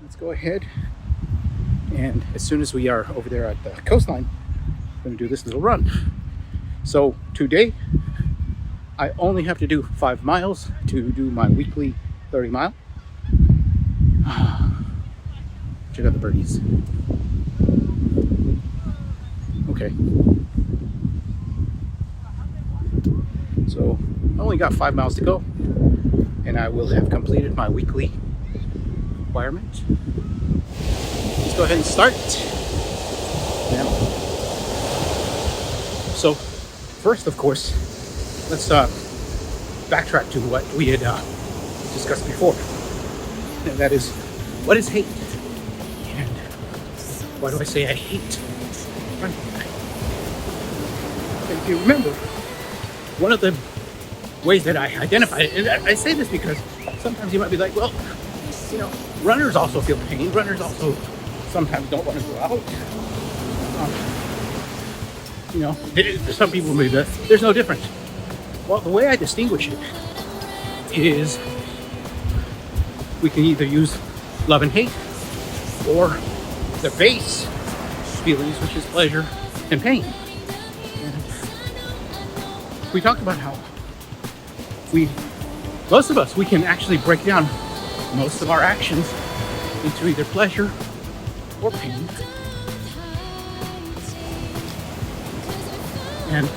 let's go ahead, and as soon as we are over there at the coastline, I'm going to do this little run. So today I only have to do 5 miles to do my weekly 30 mile. Check out the birdies. Okay. So I only got 5 miles to go, and I will have completed my weekly requirement. Let's go ahead and start. Yeah. So first, of course, let's backtrack to what we had discussed before. And that is, what is hate? And why do I say I hate running? If you remember, one of the ways that I identify it, and I say this because sometimes you might be like, well, you know, runners also feel pain. Runners also sometimes don't want to go out. You know, some people believe that there's no difference. Well, the way I distinguish it is we can either use love and hate, or the base feelings, which is pleasure and pain. And we talked about how most of us, we can actually break down most of our actions into either pleasure or pain. And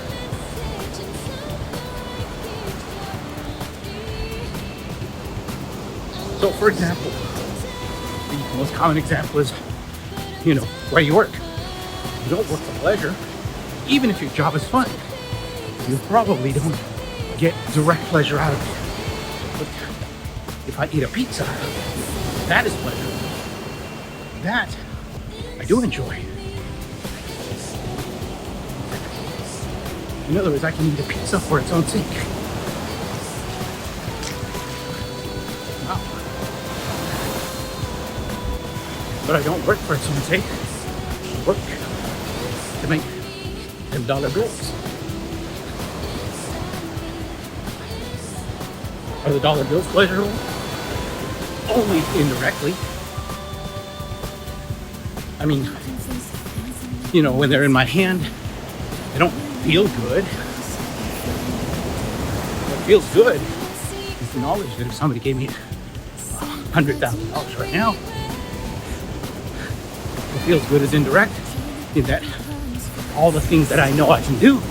so, for example, the most common example is, you know, where you work. You don't work for pleasure. Even if your job is fun, you probably don't get direct pleasure out of it. But if I eat a pizza, that is pleasure. That I do enjoy. In other words, I can eat a pizza for its own sake. Wow. But I don't work for its own sake. I work to make $10 bills. Are the dollar bills pleasurable? Only indirectly. I mean, you know, when they're in my hand, they don't feel good. What feels good is the knowledge that if somebody gave me $100,000 right now, what feels good is indirect, in that all the things that I know I can do,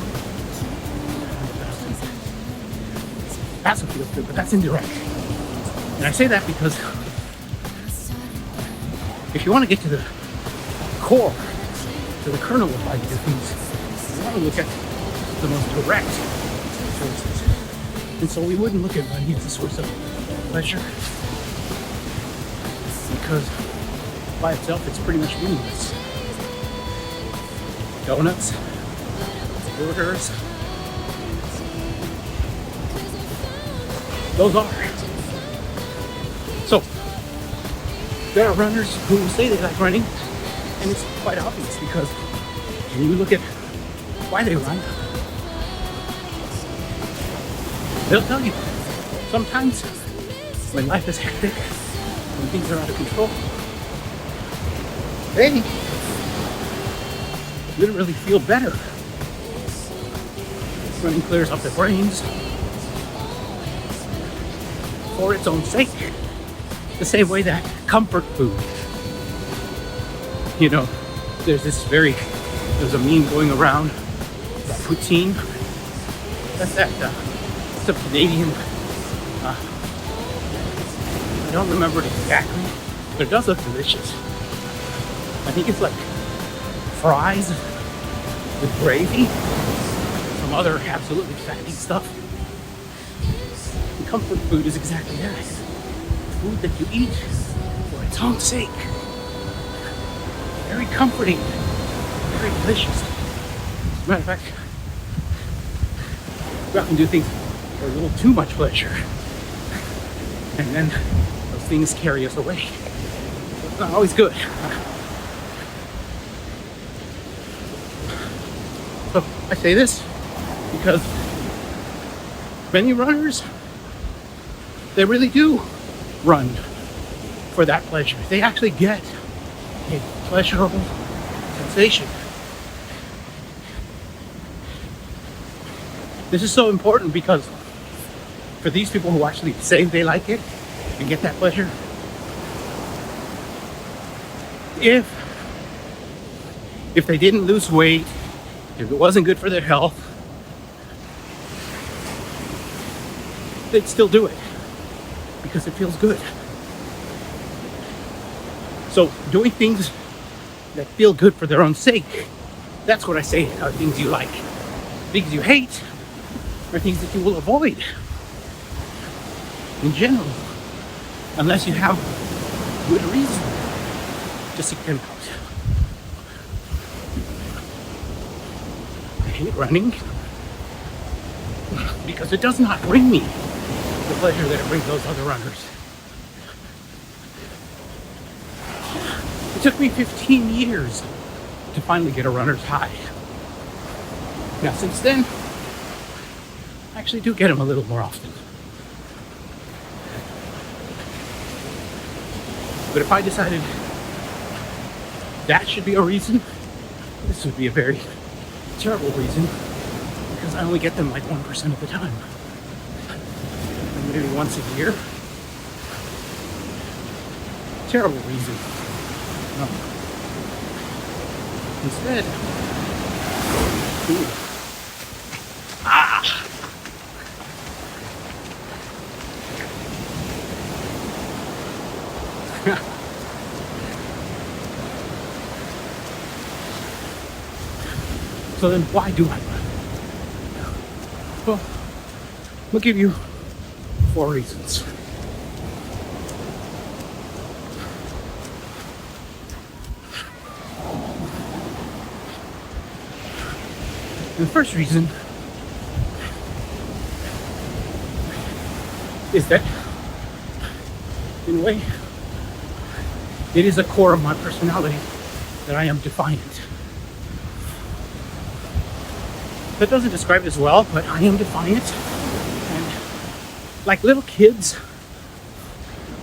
that's what feels good, but that's indirect. And I say that because if you want to get to the core, to the kernel of why you do things, you want to look at the most direct sources. And so we wouldn't look at money as a source of pleasure, because by itself it's pretty much meaningless. Donuts, burgers, those are. So there are runners who say they like running, and it's quite obvious because when you look at why they run, they'll tell you. Sometimes when life is hectic, when things are out of control, they literally feel better. Running clears up their brains for its own sake. The same way that comfort food. You know, there's a meme going around about poutine. That's it's a Canadian, I don't remember it exactly, but it does look delicious. I think it's like fries with gravy, some other absolutely fatty stuff. And comfort food is exactly that. Food that you eat for its own sake. Very comforting, very delicious. As a matter of fact, we often do things for a little too much pleasure, and then those things carry us away. So it's not always good. So I say this because many runners, they really do run for that pleasure. They actually get a pleasurable sensation. This is so important because for these people who actually say they like it and get that pleasure, if they didn't lose weight, if it wasn't good for their health, they'd still do it because it feels good. So doing things that feel good for their own sake, that's what I say are things you like. Things you hate are things that you will avoid in general, unless you have good reason to seek them out. I hate running because it does not bring me the pleasure that it brings those other runners. It took me 15 years to finally get a runner's high. Now since then, I actually do get them a little more often. But if I decided that should be a reason, this would be a very terrible reason, because I only get them like 1% of the time. And maybe once a year. Terrible reason. No. Instead, so then why do I run? Well, we'll give you 4 reasons. And the first reason is that, in a way, it is a core of my personality that I am defiant. That doesn't describe it as well, but I am defiant. And like little kids,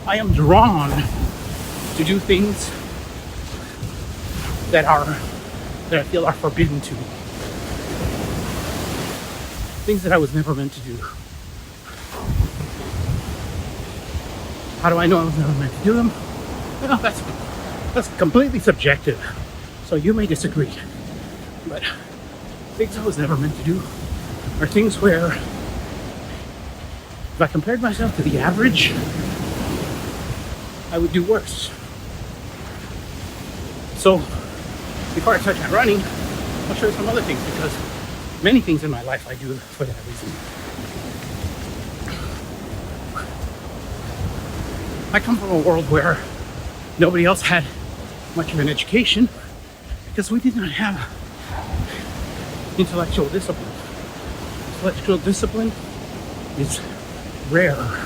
I am drawn to do things that I feel are forbidden to me. Things that I was never meant to do. How do I know I was never meant to do them? Well, that's completely subjective. So you may disagree. But things I was never meant to do are things where if I compared myself to the average, I would do worse. So before I touch on running, I'll show you some other things, because many things in my life I do for that reason. I come from a world where nobody else had much of an education because we did not have intellectual discipline. Intellectual discipline is rare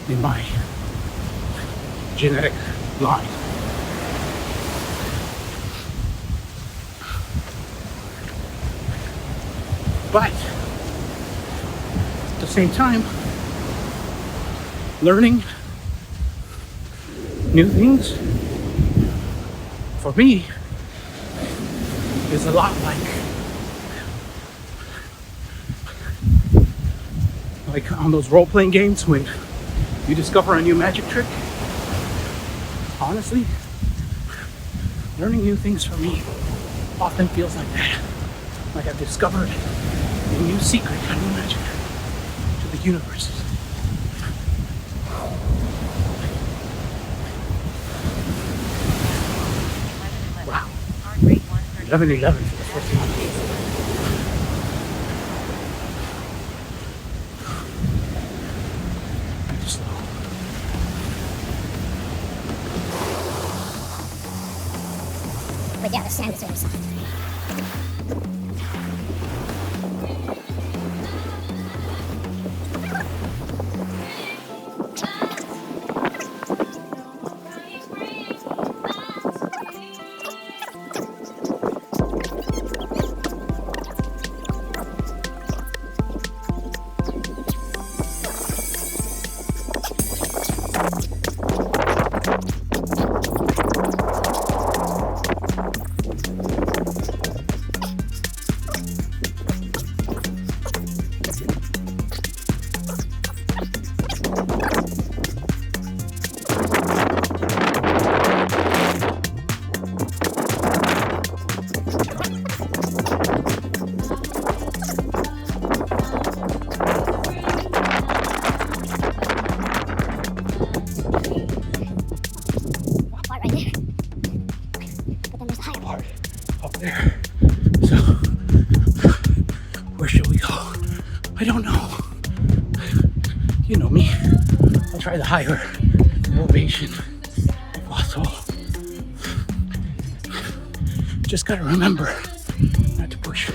in my genetic line. But at the same time, learning new things for me is a lot like on those role-playing games when you discover a new magic trick. Honestly, learning new things for me often feels like that. Like I've discovered a new secret, a new magic to the universe. Wow. 11:11 for the first time. Too slow. But yeah, the sand is very soft. try the higher elevation if possible. Just gotta remember not to push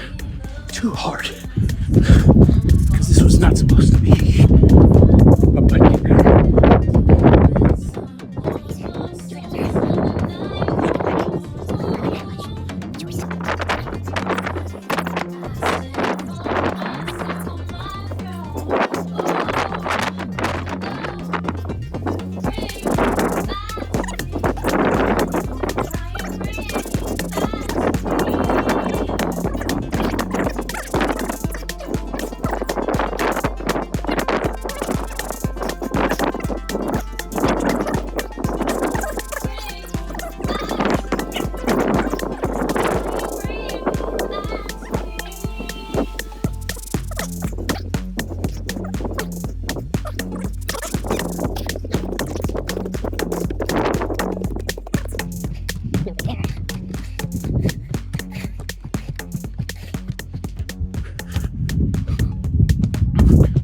too hard, because this was not supposed to be a biking.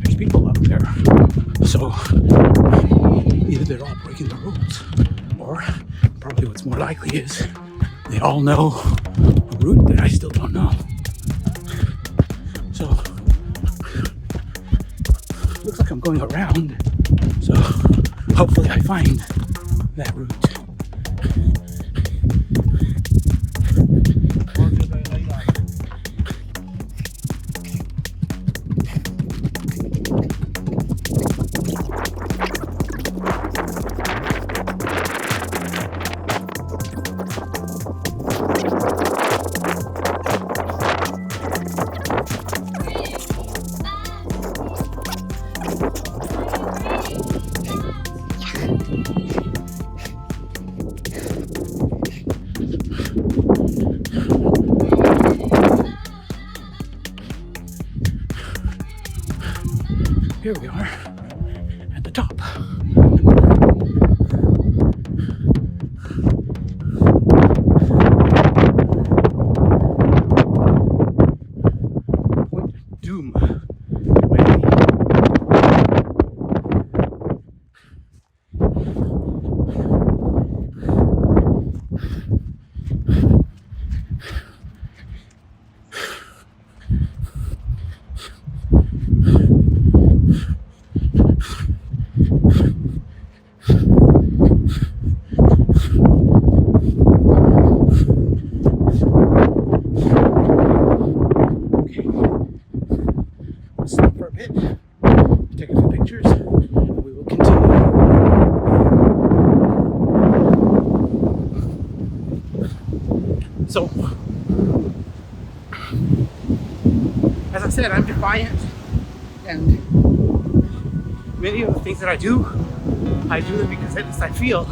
There's people up there, so either they're all breaking the rules, or probably what's more likely is they all know a route that I still don't know. So looks like I'm going around, so hopefully I find that route. Here we are at the top. Point Duma. Stop for a bit, take a few pictures, and we will continue. So, as I said, I'm defiant, and many of the things that I do them because at least I feel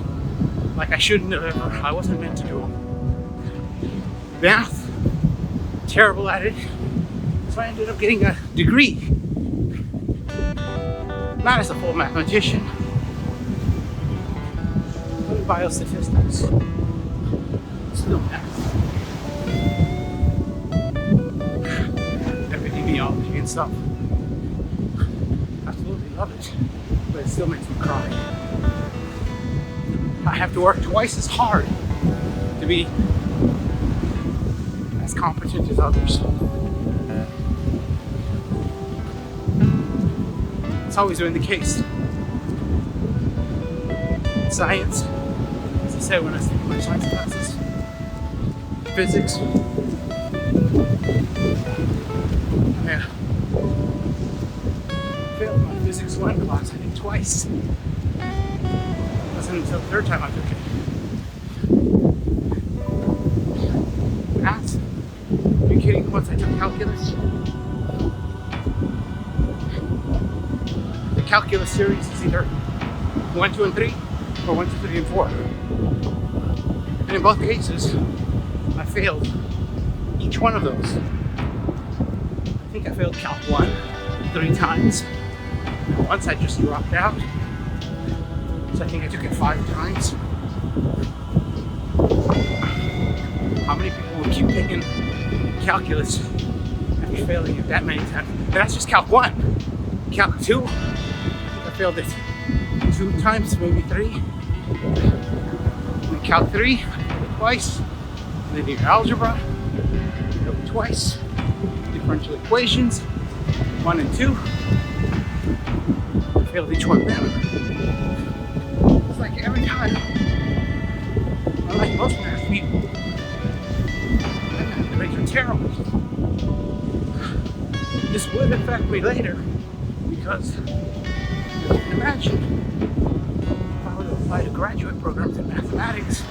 like I shouldn't have ever, I wasn't meant to do them. Math, terrible at it. So I ended up getting a degree. Not as a full mathematician, but in biostatistics. Still math. Epidemiology and stuff. Absolutely love it, but it still makes me cry. I have to work twice as hard to be as competent as others. It's always been the case. Science, as I said when I was taking my science classes, physics. Yeah. Failed my physics 1 class, I think twice. It wasn't until the third time I took it. Math? Are you kidding? Once I took calculus. The calculus series is either 1, 2, and 3, or 1, 2, 3, and 4. And in both cases, I failed each one of those. I think I failed Calc 1 3 times. And once I just dropped out. So I think I took it 5 times. How many people would keep taking calculus after failing it that many times? And that's just Calc 1. Calc 2, I failed it 2 2 times, maybe 3. And then calc 3, twice. And then your algebra, twice. Differential equations, 1 and 2. I failed each one of them. It's like every time, unlike most math people, my math grades are terrible. This would affect me later because, as you can imagine, if I were to apply to graduate programs in mathematics,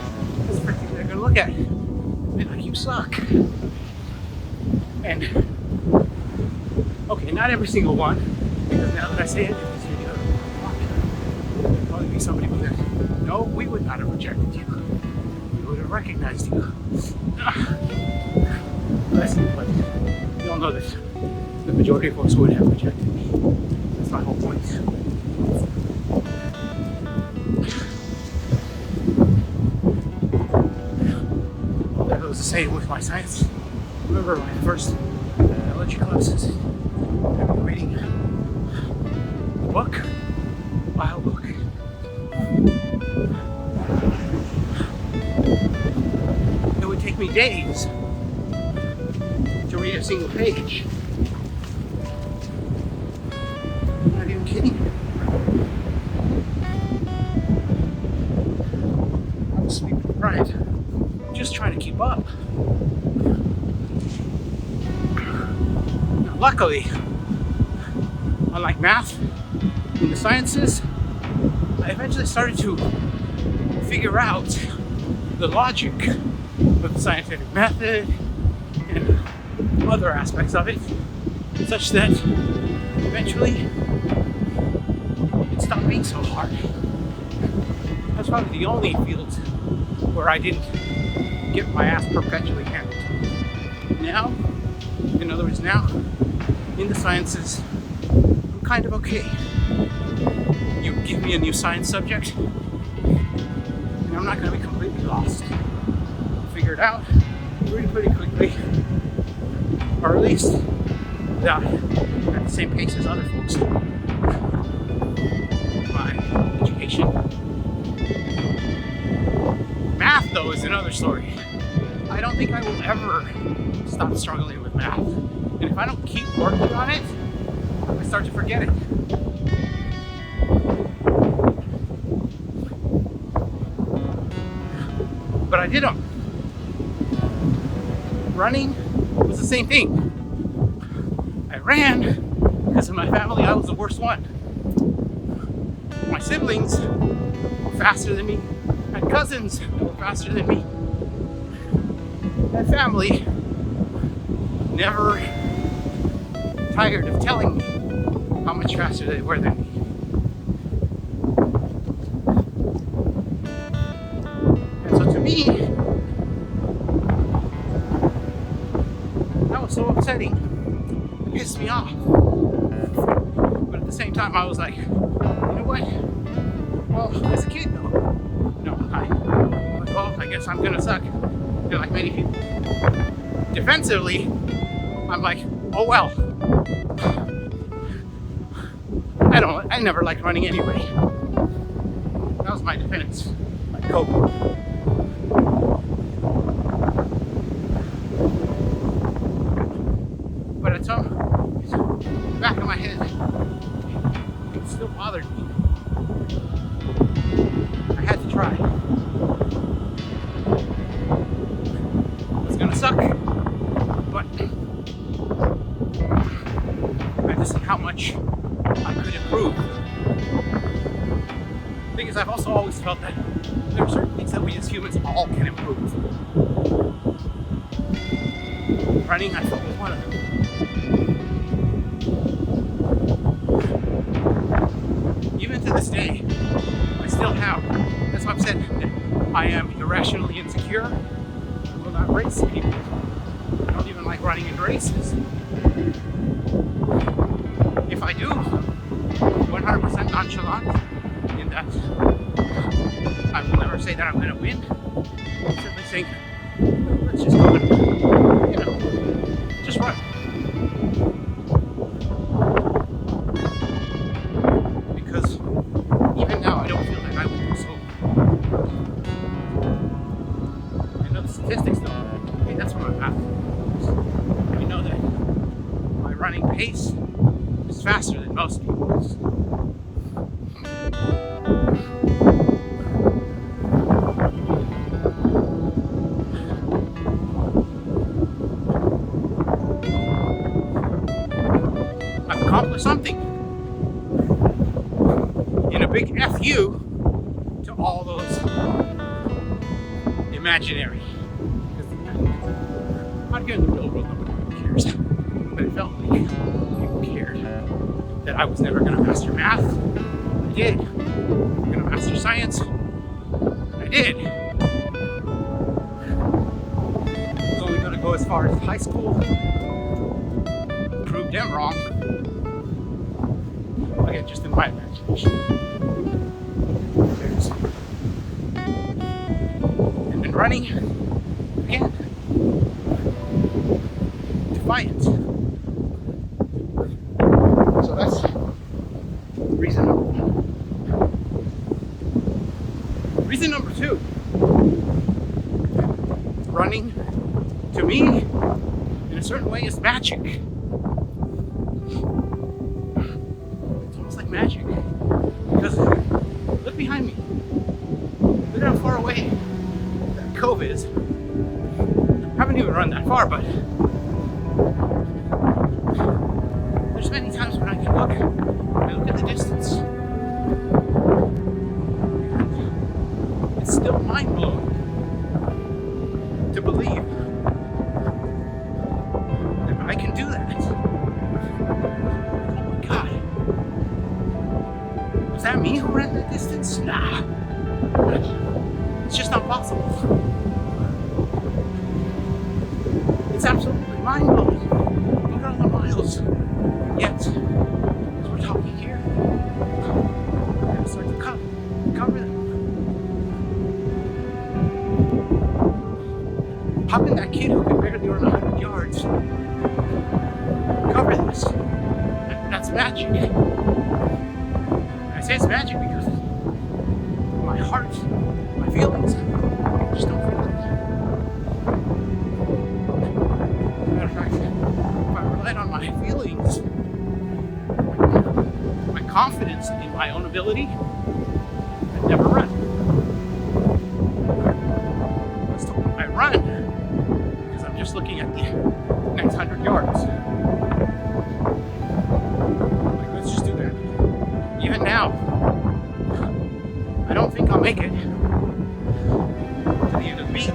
that's the first thing they're going to look at. Be like, you suck. And, okay, not every single one, because now that I say it, this video will probably be somebody who says, no, we would not have rejected you. We would have recognized you. Listen, but you all know that the majority of folks would have rejected me. That's my whole point. That was the same with my science. Remember my first biology classes, I was reading a book, a bio book. It would take me days to read a single page. I'm not even kidding. I was sleep deprived, just trying to keep up. Now, luckily, unlike math and the sciences, I eventually started to figure out the logic of the scientific method and other aspects of it, such that eventually it stopped being so hard. That's probably the only field where I didn't get my ass perpetually handled. Now, in other words, now in the sciences, I'm kind of okay. You give me a new science subject, and I'm not going to be completely lost. I'll figure it out pretty quickly, or at least at the same pace as other folks. My education. Math, though, is another story. I don't think I will ever stop struggling with math. And if I don't keep working on it, I start to forget it. But I did them. Running was the same thing. I ran because in my family I was the worst one. My siblings were faster than me. I had cousins that were faster than me. That family never tired of telling me how much faster they were than me. And so to me, that was so upsetting. It pissed me off. But at the same time, I was like, you know what? Well, as a kid though, well, I guess I'm gonna suck. And like many people. Defensively, I'm like, oh well. I never liked running anyway. That was my defense, my cope. But at some back of my head, it still bothered me. I had to try. It was gonna suck, but I had to see how much I could improve. The thing is, I've also always felt that there are certain things that we as humans all can improve. Running, I felt, was one of them. Even to this day, I still have. That's why I've said that I am irrationally insecure. I will not race people. I don't even like running in races. If I do, 100% nonchalant in that I will never say that I'm going to win. I'll simply think, let's just go and, just run. Because even now, I pace is faster than most people's. I've accomplished something. In a big FU to all those imaginary. Out here in the real world, nobody really cares. But it felt like people cared that I was never going to master math. I did. I'm going to master science. I did. I was only going to go as far as high school. Proved them wrong. Again, just in my imagination. And then running again. Defiant. So that's reason number one. Reason number two. Running, to me, in a certain way, is magic. It's almost like magic. Because look behind me. Look how far away that cove is. I haven't even run that far, but there's many times when I can look at the distance. And it's still mind-blowing to believe that I can do that. Oh my God. Was that me who ran that distance? Nah. It's just not possible. It's absolutely mind-blowing. Look at all the miles. Yet, as we're talking here, we're going to start to cover them. How can that kid who can barely run 100 yards cover this? That's magic. And I say it's magic because my heart, my feelings, just don't feel it. Matter of fact, if I relied on my feelings, my confidence in my own ability, I'd never run. I run because I'm just looking at the next 100 yards. Like, let's just do that. Even now, I don't think I'll make it to the end of the beach,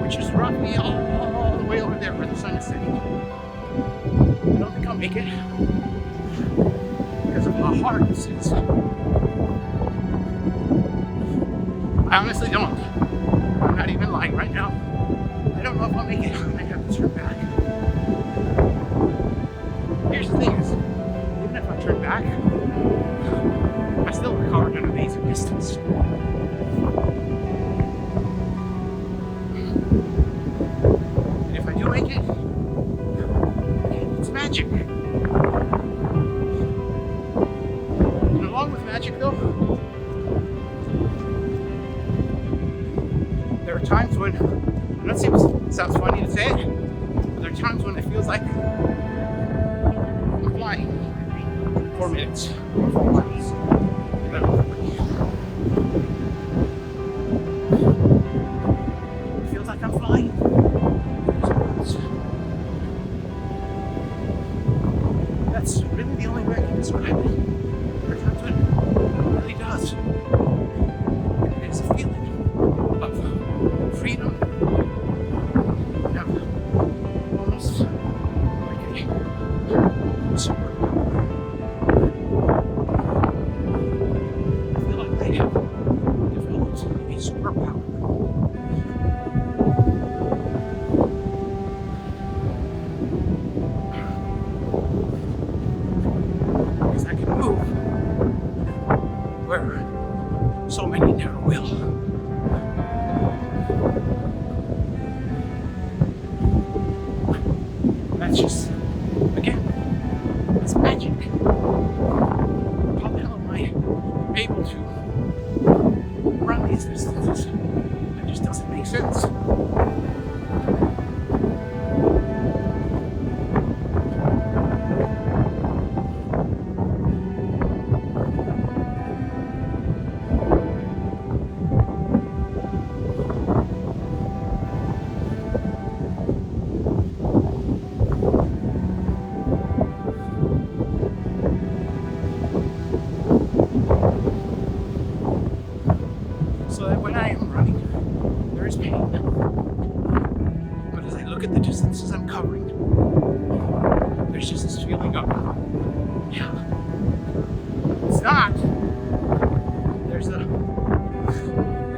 which is roughly all the way over there where the sun is setting. I don't think I'll make it because of how hard this is. I honestly don't. I'm not even lying right now. I don't know if I'll make it. I might have to turn back. Here's the thing is, even if I turn back, I still recovered an amazing distance. And if I do make it, it's magic. And along with magic though, there are times when, I'm not saying it sounds funny to say it, but there are times when it feels like I'm flying 4 minutes, 4 miles. It feels like I'm flying. That's really the only way I can describe it. There are times when it really does. It is a feeling of freedom and of almost like a superpower. I feel like I have developed a superpower. Because I can move where so many never will. That's just, again, it's magic. How the hell am I able to run these distances? It just doesn't make sense. so that when I am running, there is pain. But as I look at the distances I'm covering, there's just this feeling of, yeah, it's not. There's the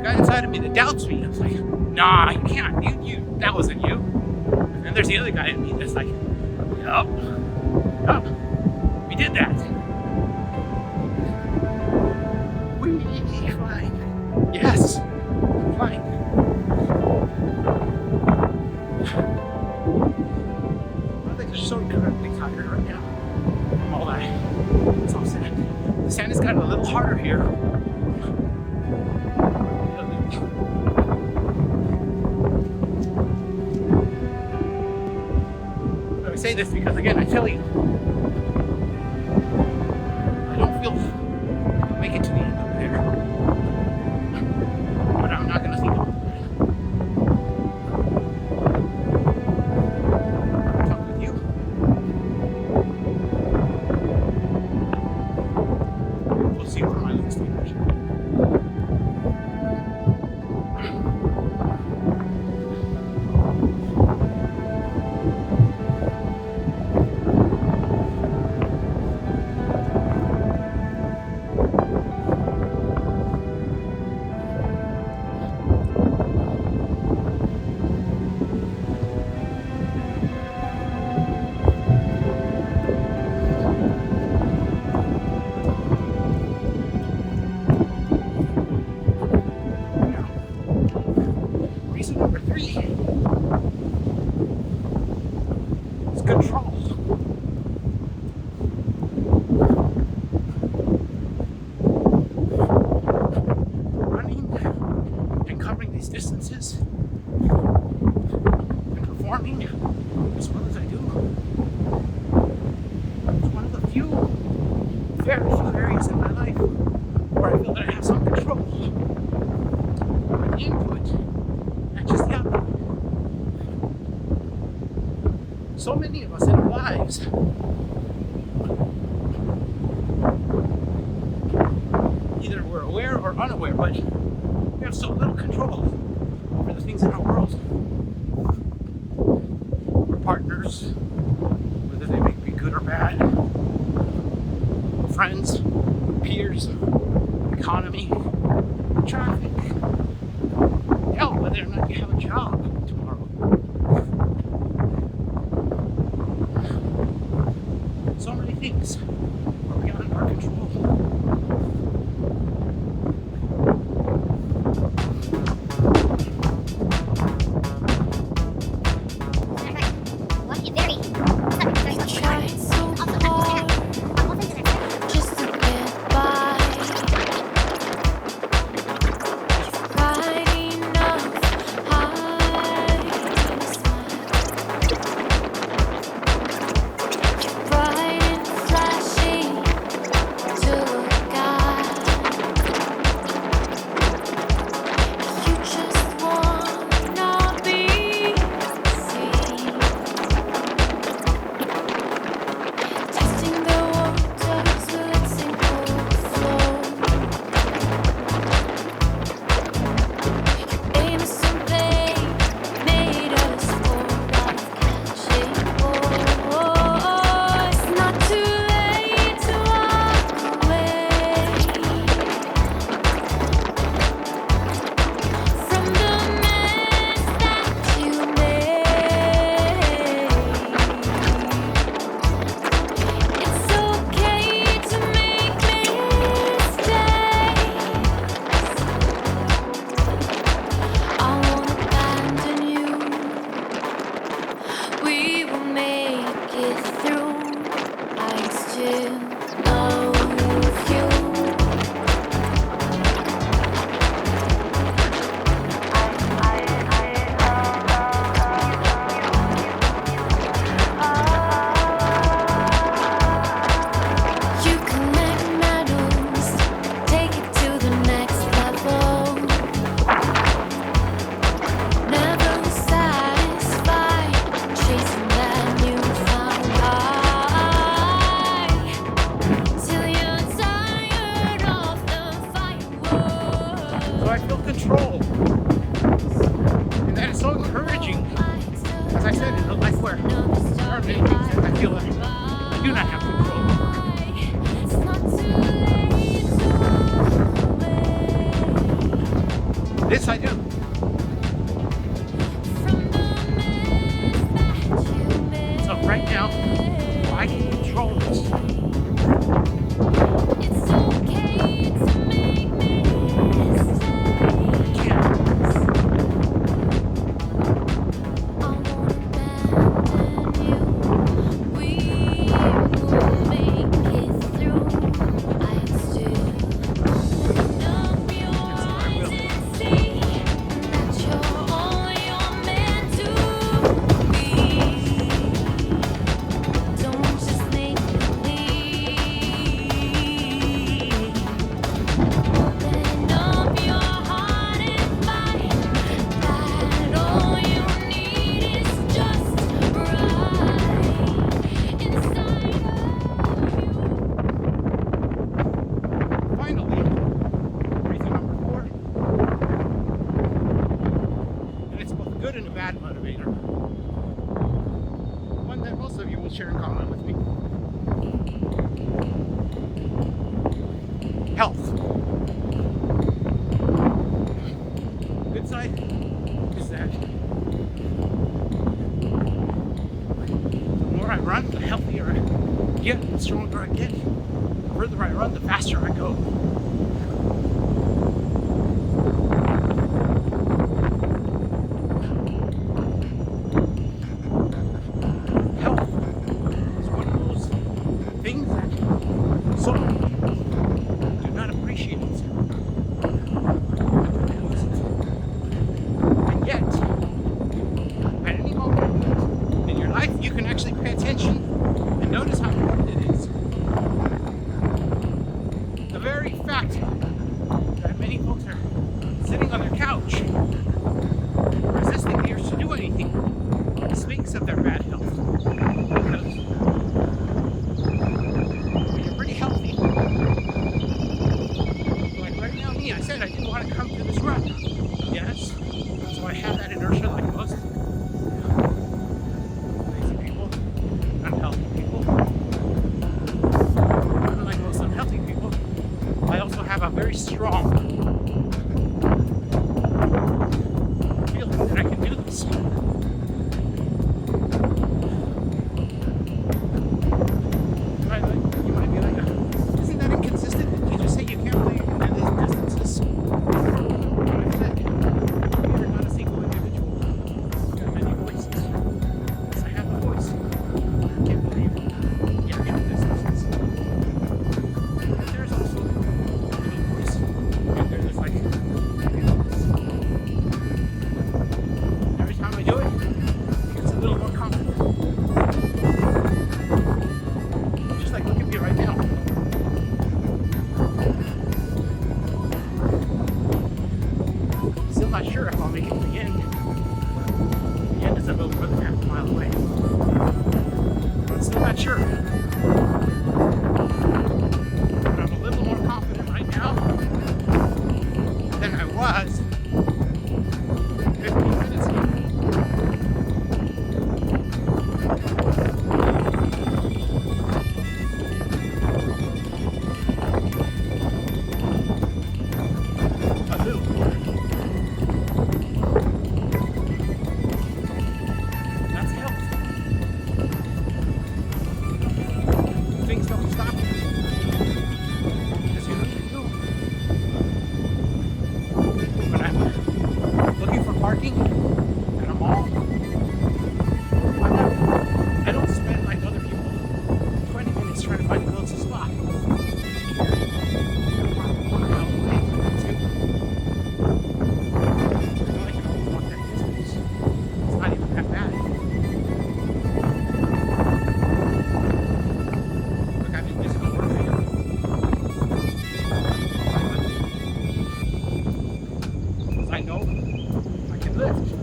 guy inside of me that doubts me. It's like, nah, you can't. You, that wasn't you. And then there's the other guy in me that's like, yup, we did that. We flying. Yes, flying. I think I'm so incredibly tired right now from all that. It's all sand. The sand has gotten a little harder here. I say this because, again, I tell you, I don't feel make it to the end of there, but I'm not gonna think about that. I'll talk with you. We'll see where my links lead. Reason number 3 is control. Running and covering these distances and performing as well as I do is one of the very few areas in my life where I feel that I have some control over the input, not just the output. So many of us in our lives either we're aware or unaware, but we have so little control over the things in our world. Our partners, whether they may be good or bad, friends, peers, economy, traffic, hell, whether or not you have a job tomorrow. So many things are beyond our control. Bright and flash. control. And that is so encouraging. As I said, in a life where there are many things that I feel like I do not have control over. This I do. So right now, I can control this. Good and a bad motivator. One that most of you will share in common with me. Health. Good side is that the more I run, the healthier I get, the stronger I get. The further I run, the faster I go. So, do not appreciate it. And yet, at any moment in your life, you can actually pay attention and notice how important it is. The very fact that many folks are sitting on their couch, resisting the urge to do anything, speaks of their bad health. Because I said I didn't want to come to this run. Yes. So I had that inertia like most lazy people, unhealthy people. Unlike most unhealthy people, I also have a very strong feeling that I can do this. You might be like, isn't that inconsistent? Did you just say you can't really do these distances? Not sure if I'll make it to the end. The end is about more than half a mile away. I'm still not sure. But I'm a little more confident right now than I was 15 minutes ago. Things don't stop you. Because you know what you do. When I'm looking for parking at a mall, I don't spend like other people 20 minutes trying to find the closest spot. It's not even that bad. I know I can lift.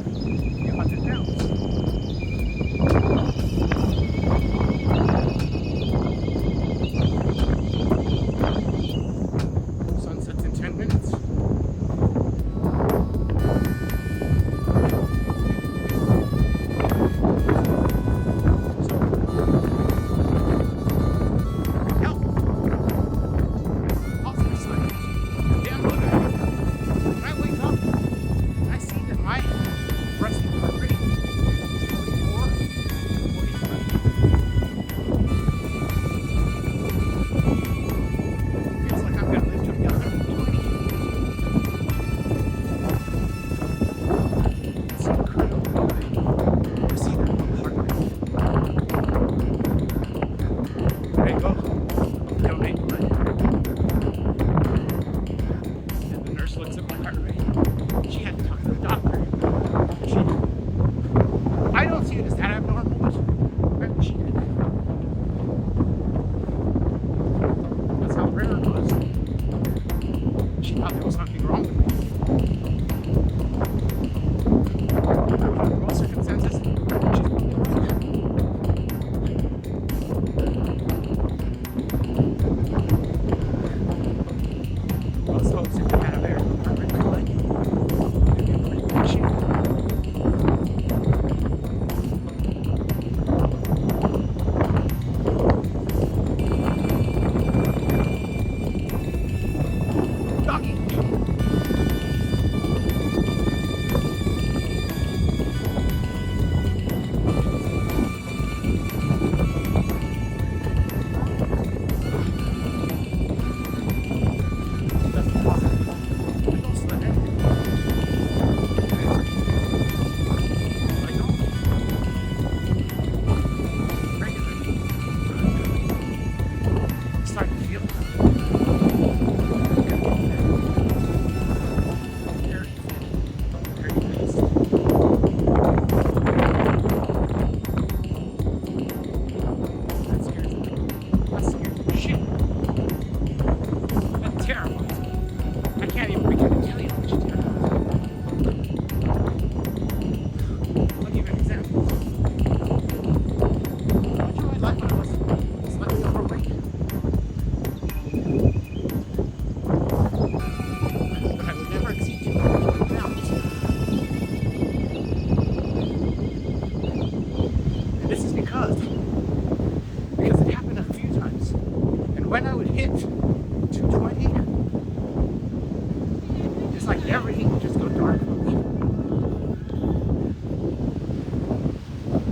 She thought there was something wrong with me. Under all circumstances, she's probably wrong. Well, suppose if you had a very perfect leg, you'd be in pretty good shape. Doggy. Doesn't cause it. Don't slip it. Like, no. Regularly. Starting to feel very, very nice. That scares me. That scares the shit. That terrifies me. I can't even begin to tell you how much it terrifies me. I'll give you an example. How much of my life when I was slightly overweight? But I would never exceed 220 pounds. And this is because it happened a few times. And when I would hit 220, it's like everything would just go dark for me.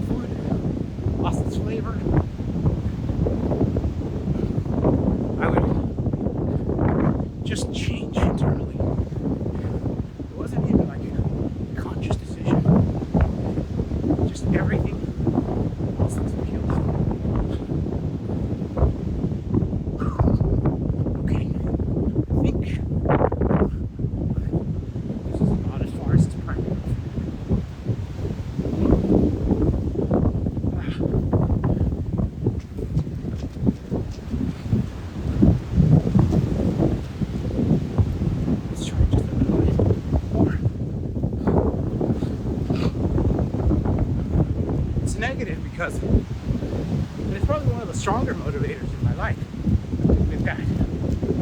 Food lost its flavor. I would just change internally. It wasn't even like a conscious decision. Just everything lost its appeal. Okay, I think this is about as far as it's primary. Let's try just a little bit more. It's negative because it's probably one of the stronger motivators in my life. With that,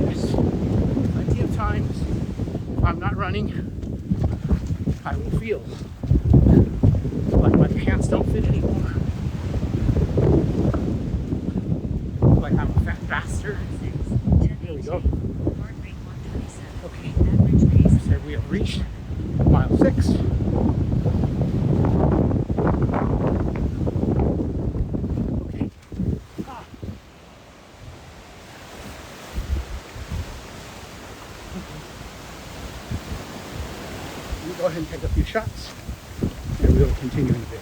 there's plenty of times if I'm not running, I will feel like my pants don't fit anymore. Like I'm a fat bastard. Here we go. Okay. So we have reached mile 6. Okay. We'll go ahead and take a few shots and we will continue in a bit.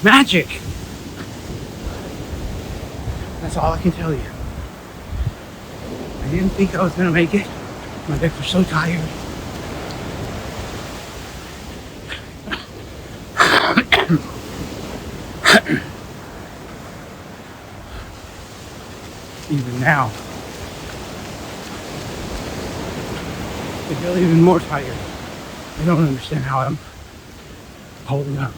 magic. That's all I can tell you. I didn't think I was gonna make it. My legs were so tired. Even now, I feel even more tired. I don't understand how I'm holding up.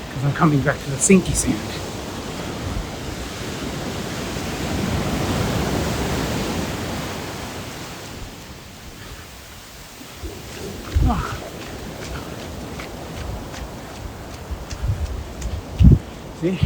Because I'm coming back to the SINKY sand. Oh. See?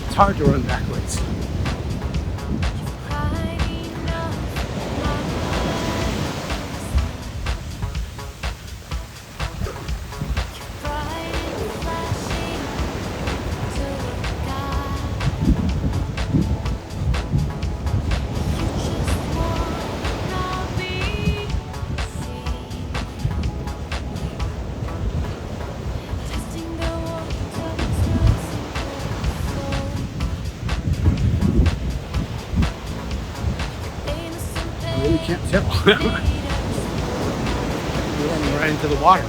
It's hard to run backwards. Can't tell. We're running right into the water.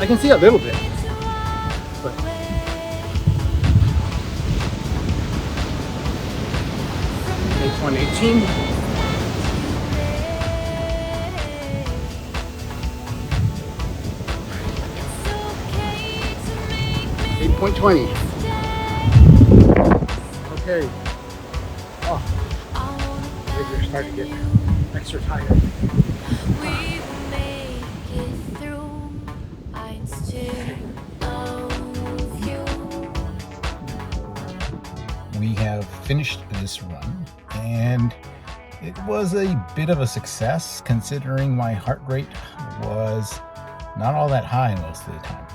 I can see a little bit, but H118. .20. Okay. Oh. We're starting to get extra tired. We have finished this run, and it was a bit of a success considering my heart rate was not all that high most of the time.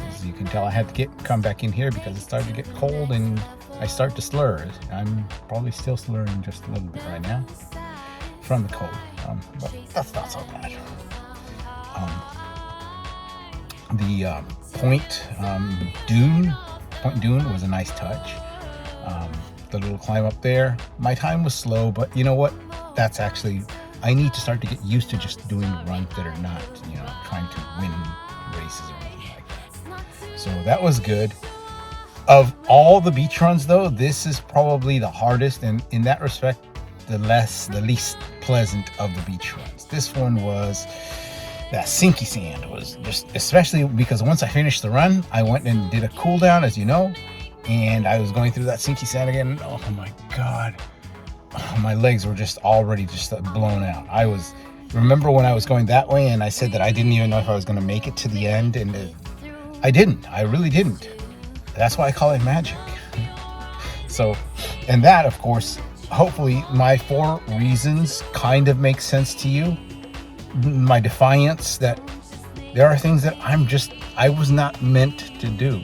As you can tell, I had to come back in here because it started to get cold and I start to slur. I'm probably still slurring just a little bit right now from the cold, but that's not so bad. The Point Dune was a nice touch. The little climb up there, my time was slow, but you know what? That's actually, I need to start to get used to just doing runs that are not, trying to win races or anything like that. So that was good. Of all the beach runs though, this is probably the hardest, and in that respect, the least pleasant of the beach runs. This one was, that SINKY sand was just, especially because once I finished the run, I went and did a cool down, as you know, and I was going through that SINKY sand again, and oh my God, my legs were just already just blown out. Remember when I was going that way and I said that I didn't even know if I was going to make it to the end, and I didn't, I really didn't. That's why I call it magic. So, and that, of course, hopefully my 4 reasons kind of make sense to you. My defiance that there are things that I was not meant to do.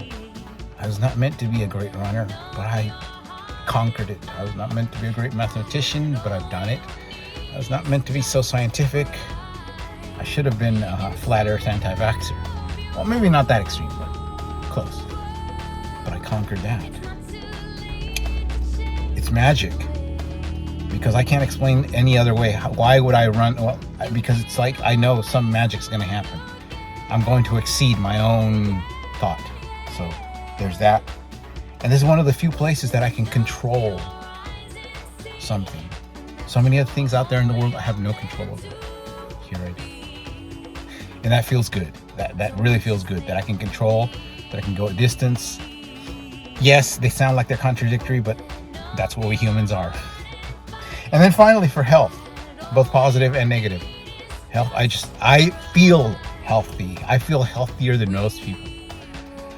I was not meant to be a great runner, but I conquered it. I was not meant to be a great mathematician, but I've done it. I was not meant to be so scientific. I should have been a flat earth anti-vaxxer. Well, maybe not that extreme, but close. But I conquered that. It's magic, because I can't explain any other way. Why would I run? Well, because it's like I know some magic's going to happen. I'm going to exceed my own thought. So there's that. And this is one of the few places that I can control something. So many other things out there in the world I have no control over. Here I do. And that feels good. That really feels good, that I can control, that I can go a distance. Yes, they sound like they're contradictory, but that's what we humans are. And then finally, for health, both positive and negative. Health, I feel healthy. I feel healthier than most people.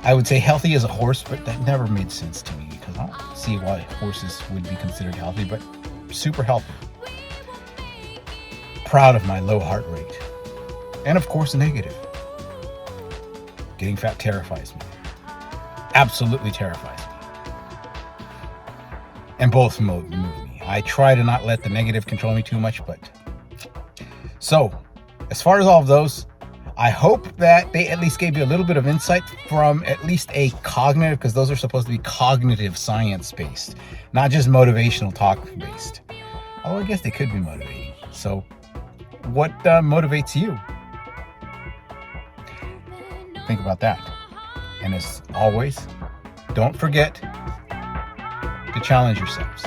I would say healthy as a horse, but that never made sense to me because I don't see why horses would be considered healthy, but super healthy. Proud of my low heart rate. And of course, negative. Getting fat terrifies me. Absolutely terrifies me. And both move me. I try to not let the negative control me too much, but... So, as far as all of those, I hope that they at least gave you a little bit of insight from at least a cognitive, because those are supposed to be cognitive science-based, not just motivational talk-based. Although I guess they could be motivating. So, what motivates you? Think about that. And as always, don't forget to challenge yourselves.